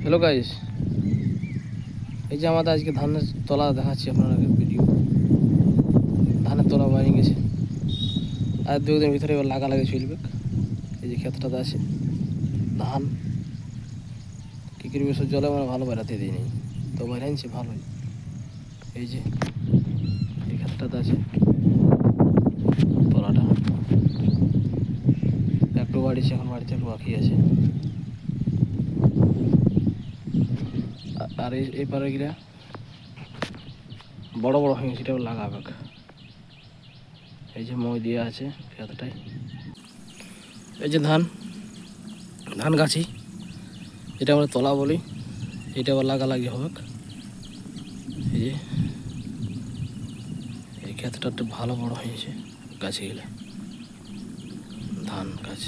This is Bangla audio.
হ্যালো গাইস, এই যে আমাদের আজকে ধানের তলা দেখাচ্ছি আপনারা ভিডিও। ধানের তলা বাড়ি গেছে, আর 2 দিনের ভিতরে এবার লাগালাগি চলবে। এই যে ক্ষেতটাতে আছে ধান, কী করবে সব জলে মানে ভালো বেড়াতে দিই নেই, তো বাইরে আনছি ভালোই। এই যে এই ক্ষেতটাতে আছে তলাটা, একটু বাড়িছে, এখন বাড়িতে একটু বাকি আছে। আর এই পারে গিরা বড় বড় হয়ে সেটাও লাগাবে। এই যে মই দিয়ে আছে ক্ষেতটায়। এই যে ধান গাছি, এটা আমরা তলা বলি, এটা আবার লাগালাগি হবে। এই যে এই ক্ষেতটা একটু ভালো বড় হয়েছে গাছে গেলে ধান গাছ।